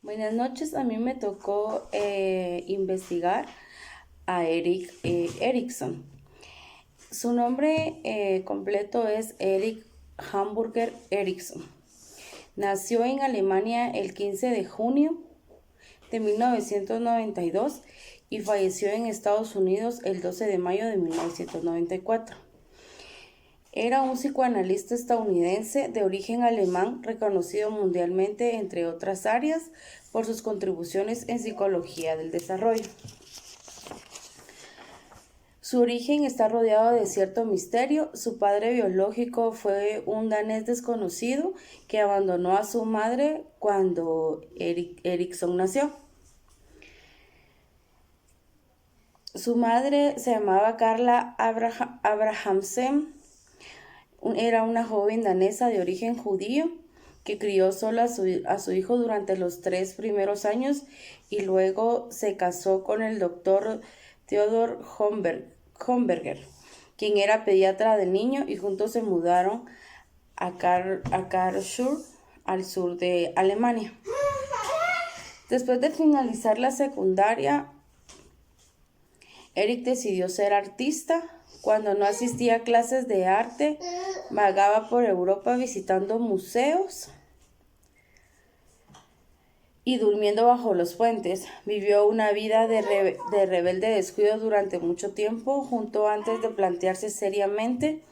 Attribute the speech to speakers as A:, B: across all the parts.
A: Buenas noches, a mí me tocó investigar a Erik Erikson. Su nombre completo es Erik Hamburger Erikson. Nació en Alemania el 15 de junio de 1992 y falleció en Estados Unidos el 12 de mayo de 1994. Era un psicoanalista estadounidense de origen alemán reconocido mundialmente, entre otras áreas, por sus contribuciones en psicología del desarrollo. Su origen está rodeado de cierto misterio. Su padre biológico fue un danés desconocido que abandonó a su madre cuando Erikson nació. Su madre se llamaba Carla Abrahamsen. Era una joven danesa de origen judío que crió sola a su hijo durante los 3 primeros años y luego se casó con el doctor Theodor Homberger, quien era pediatra del niño, y juntos se mudaron a Karlsruhe, al sur de Alemania. Después de finalizar la secundaria, Eric decidió ser artista. Cuando no asistía a clases de arte, vagaba por Europa visitando museos y durmiendo bajo los puentes. Vivió una vida de rebelde descuido durante mucho tiempo, justo antes de plantearse seriamente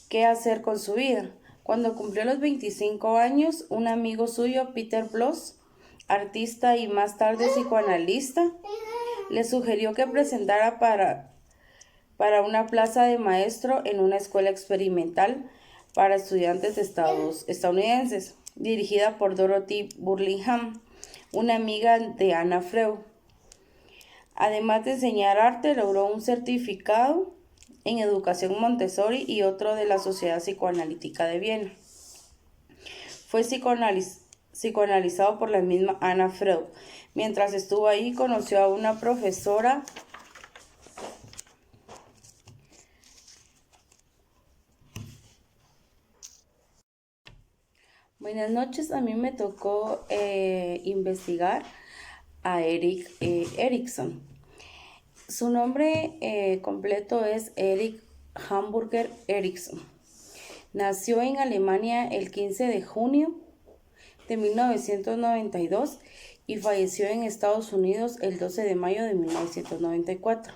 A: qué hacer con su vida. Cuando cumplió los 25 años, un amigo suyo, Peter Bloss, artista y más tarde psicoanalista, le sugirió que presentara para una plaza de maestro en una escuela experimental para estudiantes estadounidenses, dirigida por Dorothy Burlingham, una amiga de Anna Freud. Además de enseñar arte, logró un certificado en educación Montessori y otro de la Sociedad Psicoanalítica de Viena. Fue psicoanalizado por la misma Anna Freud. Mientras estuvo ahí, conoció a una profesora Buenas noches, a mí me tocó investigar a Erik Erikson. Su nombre completo es Erik Hamburger Erikson. Nació en Alemania el 15 de junio de 1992 y falleció en Estados Unidos el 12 de mayo de 1994.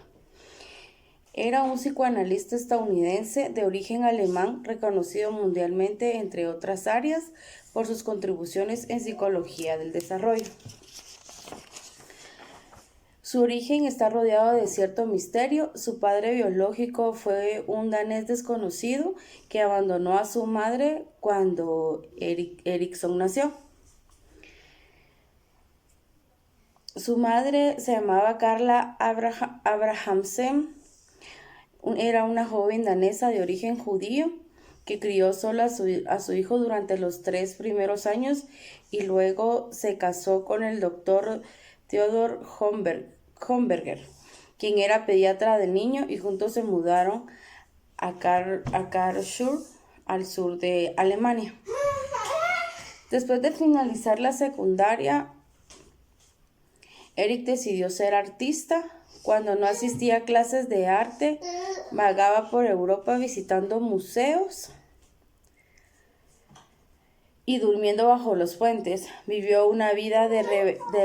A: Era un psicoanalista estadounidense de origen alemán reconocido mundialmente, entre otras áreas, por sus contribuciones en psicología del desarrollo. Su origen está rodeado de cierto misterio. Su padre biológico fue un danés desconocido que abandonó a su madre cuando Erikson nació. Su madre se llamaba Carla Abrahamsen. Era una joven danesa de origen judío que crió sola a su hijo durante los 3 primeros años y luego se casó con el doctor Theodor Homberger, quien era pediatra del niño, y juntos se mudaron a Karlsruhe, al sur de Alemania. Después de finalizar la secundaria, Eric decidió ser artista. Cuando no asistía a clases de arte, vagaba por Europa visitando museos y durmiendo bajo los puentes. Vivió una vida de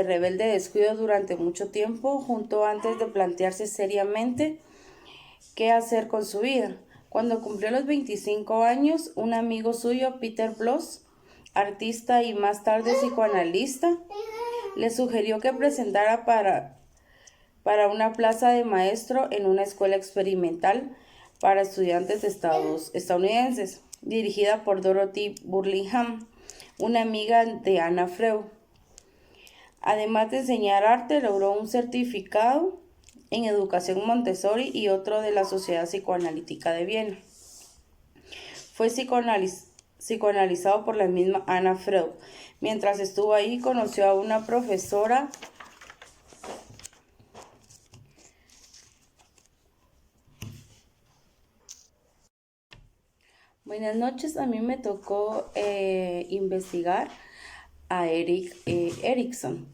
A: rebelde descuido durante mucho tiempo, justo antes de plantearse seriamente qué hacer con su vida. Cuando cumplió los 25 años, un amigo suyo, Peter Bloss, artista y más tarde psicoanalista, le sugirió que presentara para una plaza de maestro en una escuela experimental para estudiantes estadounidenses, dirigida por Dorothy Burlingham, una amiga de Anna Freud. Además de enseñar arte, logró un certificado en educación Montessori y otro de la Sociedad Psicoanalítica de Viena. Fue psicoanalizado por la misma Anna Freud. Mientras estuvo ahí, conoció a una profesora Buenas noches, a mí me tocó investigar a Erik Erikson.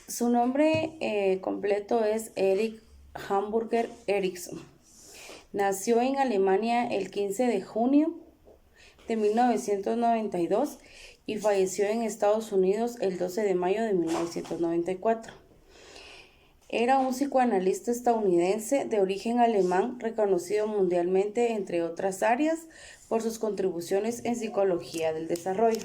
A: Su nombre completo es Erik Hamburger Erikson. Nació en Alemania el 15 de junio de 1992 y falleció en Estados Unidos el 12 de mayo de 1994. Era un psicoanalista estadounidense de origen alemán reconocido mundialmente, entre otras áreas, por sus contribuciones en psicología del desarrollo.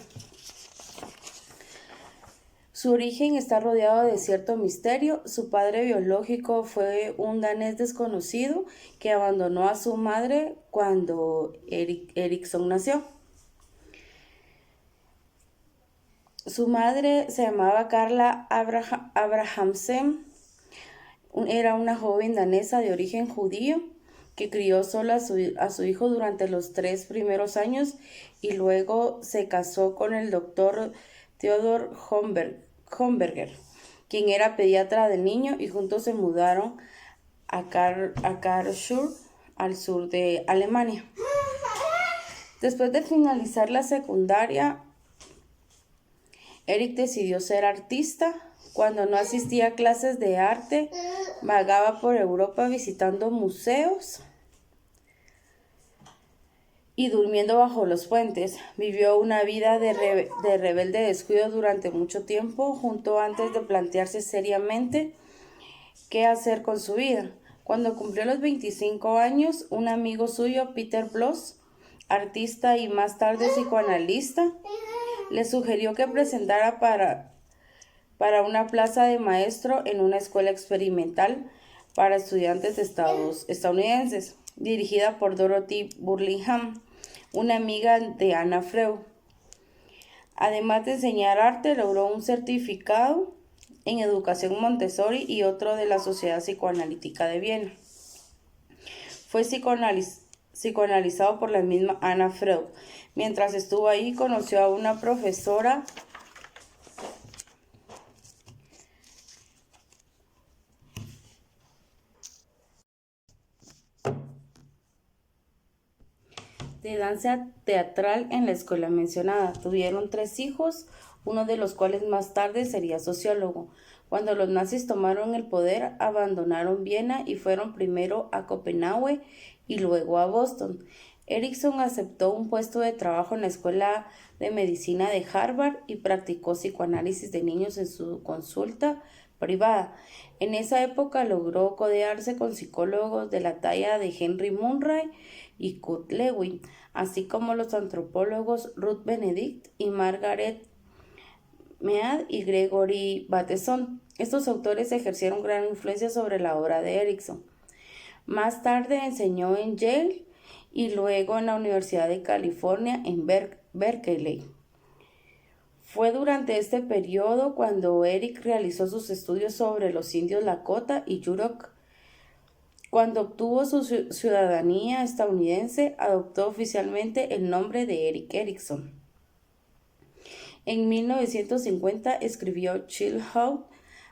A: Su origen está rodeado de cierto misterio. Su padre biológico fue un danés desconocido que abandonó a su madre cuando Erikson nació. Su madre se llamaba Carla Abrahamsen. Era una joven danesa de origen judío que crió sola a su hijo durante los 3 primeros años y luego se casó con el doctor Theodor Homberger, quien era pediatra del niño, y juntos se mudaron a Karlsruhe, al sur de Alemania. Después de finalizar la secundaria, Erik decidió ser artista. Cuando no asistía a clases de arte, vagaba por Europa visitando museos y durmiendo bajo los puentes. Vivió una vida de rebelde descuido durante mucho tiempo, justo antes de plantearse seriamente qué hacer con su vida. Cuando cumplió los 25 años, un amigo suyo, Peter Bloss, artista y más tarde psicoanalista, le sugirió que presentara para una plaza de maestro en una escuela experimental para estudiantes estadounidenses, dirigida por Dorothy Burlingham, una amiga de Anna Freud. Además de enseñar arte, logró un certificado en educación Montessori y otro de la Sociedad Psicoanalítica de Viena. Fue psicoanalizado por la misma Anna Freud. Mientras estuvo ahí, conoció a una profesora de danza teatral en la escuela mencionada. Tuvieron 3 hijos, uno de los cuales más tarde sería sociólogo. Cuando los nazis tomaron el poder, abandonaron Viena y fueron primero a Copenhague y luego a Boston. Erikson aceptó un puesto de trabajo en la Escuela de Medicina de Harvard y practicó psicoanálisis de niños en su consulta privada. En esa época logró codearse con psicólogos de la talla de Henry Murray y Kurt Lewin, así como los antropólogos Ruth Benedict y Margaret Mead y Gregory Bateson. Estos autores ejercieron gran influencia sobre la obra de Erikson. Más tarde enseñó en Yale y luego en la Universidad de California en Berkeley. Fue durante este periodo cuando Erik realizó sus estudios sobre los indios Lakota y Yurok. Cuando obtuvo su ciudadanía estadounidense, adoptó oficialmente el nombre de Erik Erikson. En 1950 escribió Childhood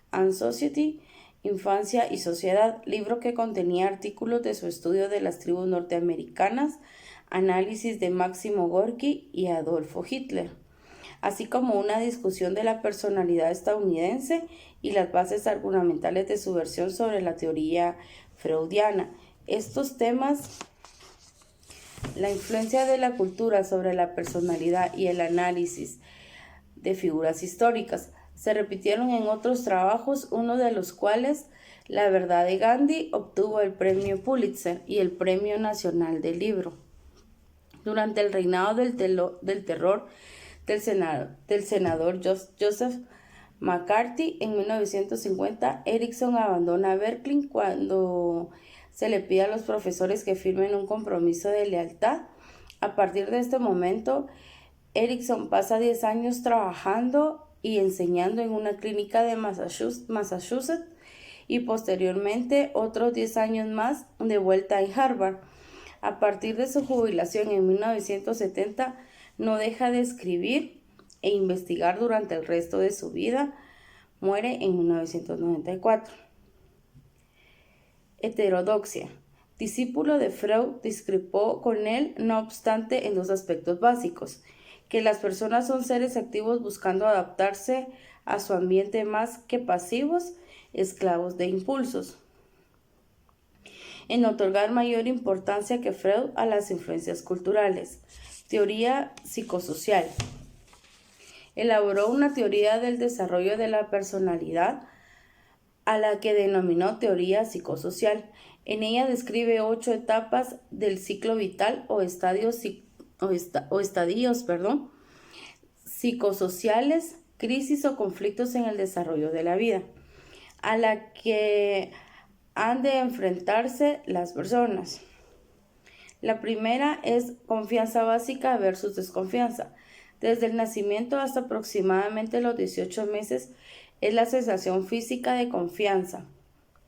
A: and Society, Infancia y Sociedad, libro que contenía artículos de su estudio de las tribus norteamericanas, análisis de Máximo Gorki y Adolfo Hitler, así como una discusión de la personalidad estadounidense y las bases argumentales de su versión sobre la teoría freudiana. Estos temas, la influencia de la cultura sobre la personalidad y el análisis de figuras históricas, se repitieron en otros trabajos, uno de los cuales, La verdad de Gandhi, obtuvo el premio Pulitzer y el Premio Nacional del Libro. Durante el reinado del terror del senador Joseph McCarthy en 1950, Erikson abandona Berkeley cuando se le pide a los profesores que firmen un compromiso de lealtad. A partir de este momento, Erikson pasa 10 años trabajando y enseñando en una clínica de Massachusetts y posteriormente otros 10 años más de vuelta en Harvard. A partir de su jubilación en 1970, no deja de escribir e investigar durante el resto de su vida. Muere en 1994. Heterodoxia. Discípulo de Freud, discrepó con él, no obstante, en 2 aspectos básicos: que las personas son seres activos buscando adaptarse a su ambiente más que pasivos, esclavos de impulsos. En otorgar mayor importancia que Freud a las influencias culturales. Teoría psicosocial. Elaboró una teoría del desarrollo de la personalidad a la que denominó teoría psicosocial. En ella describe 8 etapas del ciclo vital o estadios psicosociales, crisis o conflictos en el desarrollo de la vida, a la que han de enfrentarse las personas. La primera es confianza básica versus desconfianza. Desde el nacimiento hasta aproximadamente los 18 meses es la sensación física de confianza.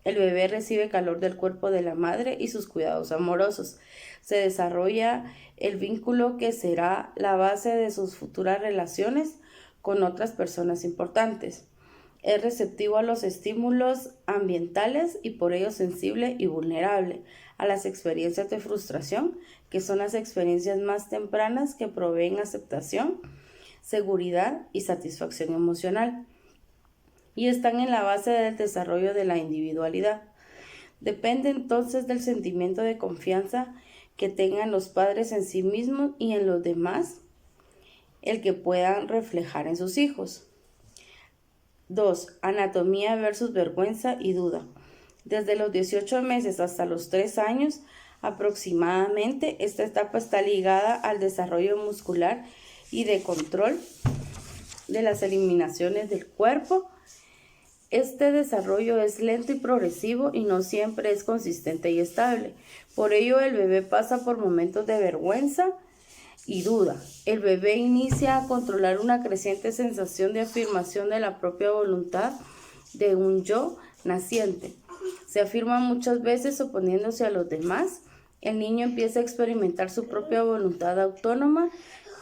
A: El bebé recibe calor del cuerpo de la madre y sus cuidados amorosos. Se desarrolla el vínculo que será la base de sus futuras relaciones con otras personas importantes. Es receptivo a los estímulos ambientales y por ello sensible y vulnerable a las experiencias de frustración, que son las experiencias más tempranas que proveen aceptación, seguridad y satisfacción emocional, y están en la base del desarrollo de la individualidad. Depende entonces del sentimiento de confianza que tengan los padres en sí mismos y en los demás, el que puedan reflejar en sus hijos. 2. Anatomía versus vergüenza y duda. Desde los 18 meses hasta los 3 años aproximadamente, esta etapa está ligada al desarrollo muscular y de control de las eliminaciones del cuerpo. Este desarrollo es lento y progresivo y no siempre es consistente y estable. Por ello, el bebé pasa por momentos de vergüenza y duda. El bebé inicia a controlar una creciente sensación de afirmación de la propia voluntad de un yo naciente. Se afirma muchas veces oponiéndose a los demás. El niño empieza a experimentar su propia voluntad autónoma,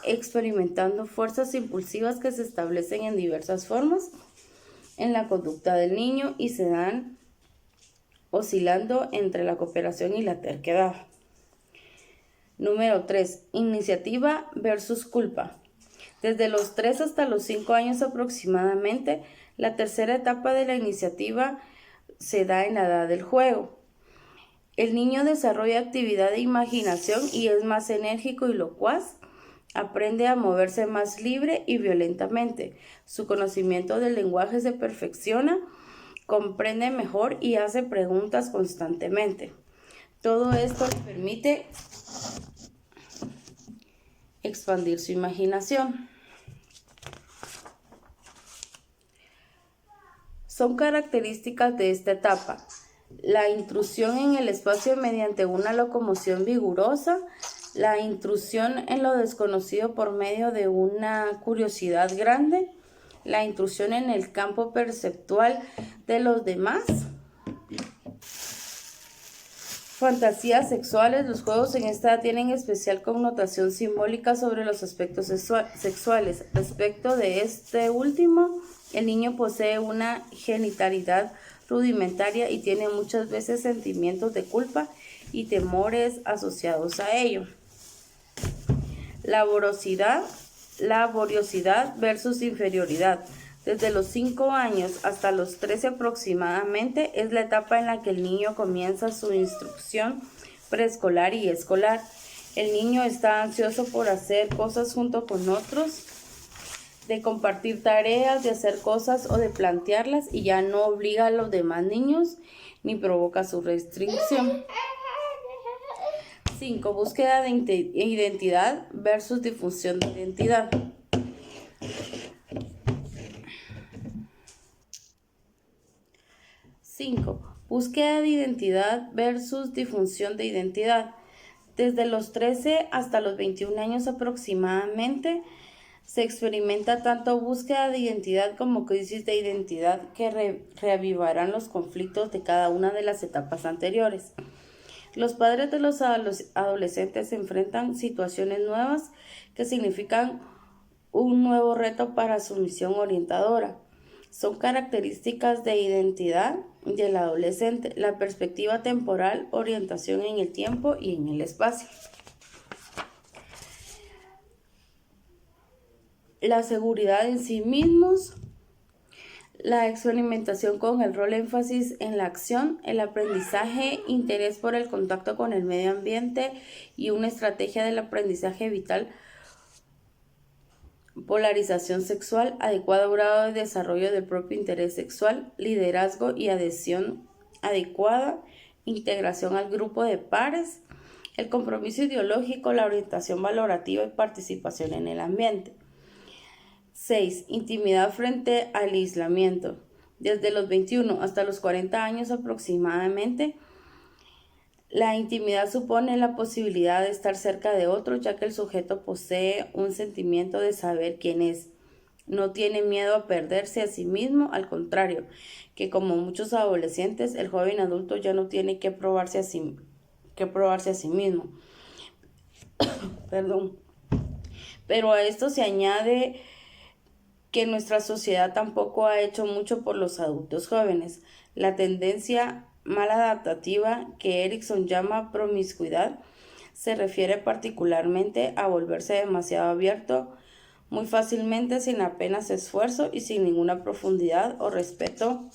A: experimentando fuerzas impulsivas que se establecen en diversas formas en la conducta del niño y se dan oscilando entre la cooperación y la terquedad. Número 3. Iniciativa versus culpa. Desde los 3 hasta los 5 años aproximadamente, la tercera etapa de la iniciativa se da en la edad del juego. El niño desarrolla actividad de imaginación y es más enérgico y locuaz. Aprende a moverse más libre y violentamente. Su conocimiento del lenguaje se perfecciona, comprende mejor y hace preguntas constantemente. Todo esto le permite expandir su imaginación. Son características de esta etapa: la intrusión en el espacio mediante una locomoción vigorosa, la intrusión en lo desconocido por medio de una curiosidad grande, la intrusión en el campo perceptual de los demás, fantasías sexuales. Los juegos en esta edad tienen especial connotación simbólica sobre los aspectos sexuales. Respecto de este último, el niño posee una genitalidad rudimentaria y tiene muchas veces sentimientos de culpa y temores asociados a ello. Laboriosidad versus inferioridad. Desde los 5 años hasta los 13 aproximadamente es la etapa en la que el niño comienza su instrucción preescolar y escolar. El niño está ansioso por hacer cosas junto con otros, de compartir tareas, de hacer cosas o de plantearlas, y ya no obliga a los demás niños ni provoca su restricción. 5. Búsqueda de identidad versus difusión de identidad. Búsqueda de identidad versus difusión de identidad. Desde los 13 hasta los 21 años aproximadamente se experimenta tanto búsqueda de identidad como crisis de identidad que reavivarán los conflictos de cada una de las etapas anteriores. Los padres de los adolescentes enfrentan situaciones nuevas que significan un nuevo reto para su misión orientadora. Son características de identidad del adolescente: la perspectiva temporal, orientación en el tiempo y en el espacio. la seguridad en sí mismos, la experimentación con el rol énfasis en la acción, el aprendizaje, interés por el contacto con el medio ambiente y una estrategia del aprendizaje vital, polarización sexual, adecuado grado de desarrollo del propio interés sexual, liderazgo y adhesión adecuada, integración al grupo de pares, el compromiso ideológico, la orientación valorativa y participación en el ambiente. 6. Intimidad frente al aislamiento. Desde los 21 hasta los 40 años aproximadamente, la intimidad supone la posibilidad de estar cerca de otro, ya que el sujeto posee un sentimiento de saber quién es. No tiene miedo a perderse a sí mismo, al contrario, que como muchos adolescentes, el joven adulto ya no tiene que probarse a sí mismo. Perdón. Pero a esto se añade que nuestra sociedad tampoco ha hecho mucho por los adultos jóvenes. La tendencia maladaptativa que Erikson llama promiscuidad se refiere particularmente a volverse demasiado abierto muy fácilmente, sin apenas esfuerzo y sin ninguna profundidad o respeto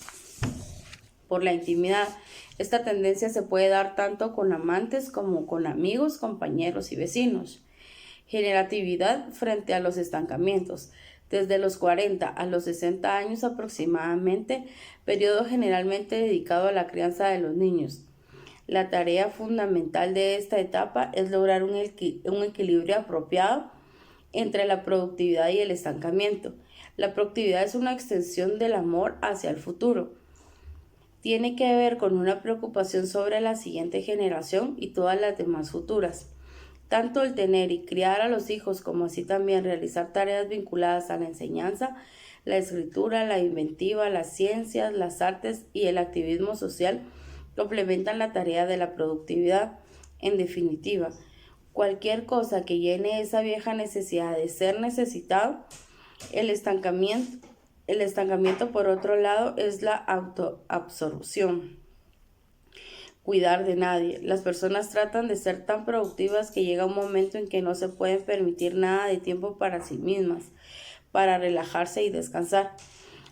A: por la intimidad. Esta tendencia se puede dar tanto con amantes como con amigos, compañeros y vecinos. Generatividad frente a los estancamientos. Desde los 40 a los 60 años aproximadamente, periodo generalmente dedicado a la crianza de los niños. La tarea fundamental de esta etapa es lograr un equilibrio apropiado entre la productividad y el estancamiento. La productividad es una extensión del amor hacia el futuro. Tiene que ver con una preocupación sobre la siguiente generación y todas las demás futuras. Tanto el tener y criar a los hijos como así también realizar tareas vinculadas a la enseñanza, la escritura, la inventiva, las ciencias, las artes y el activismo social complementan la tarea de la productividad. En definitiva, cualquier cosa que llene esa vieja necesidad de ser necesitado, el estancamiento por otro lado es la autoabsorción. Cuidar de nadie. Las personas tratan de ser tan productivas que llega un momento en que no se pueden permitir nada de tiempo para sí mismas, para relajarse y descansar.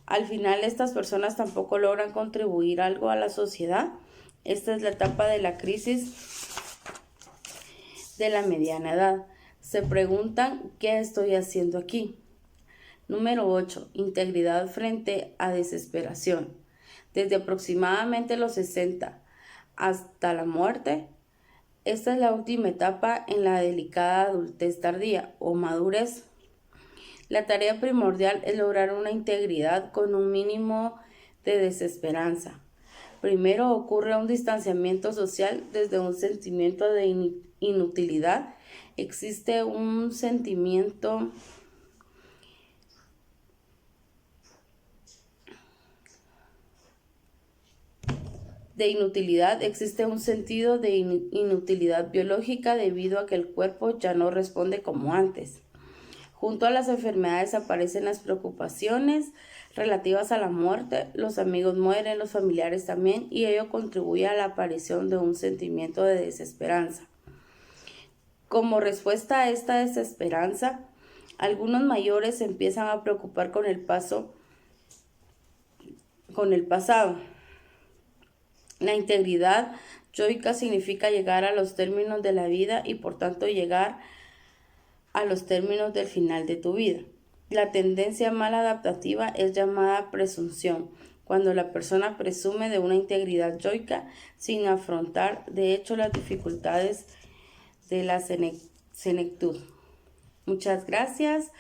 A: Al final, estas personas tampoco logran contribuir algo a la sociedad. Esta es la etapa de la crisis de la mediana edad. Se preguntan, ¿qué estoy haciendo aquí? Número 8. Integridad frente a desesperación. Desde aproximadamente los 60 hasta la muerte, esta es la última etapa en la delicada adultez tardía o madurez. La tarea primordial es lograr una integridad con un mínimo de desesperanza. Primero ocurre un distanciamiento social desde un sentimiento de inutilidad. Existe un sentimiento de inutilidad, existe un sentido de inutilidad biológica debido a que el cuerpo ya no responde como antes. Junto a las enfermedades aparecen las preocupaciones relativas a la muerte, los amigos mueren, los familiares también, y ello contribuye a la aparición de un sentimiento de desesperanza. Como respuesta a esta desesperanza, algunos mayores se empiezan a preocupar con el pasado. La integridad yoica significa llegar a los términos de la vida y por tanto llegar a los términos del final de tu vida. La tendencia maladaptativa es llamada presunción, cuando la persona presume de una integridad yoica sin afrontar de hecho las dificultades de la senectud. Muchas gracias.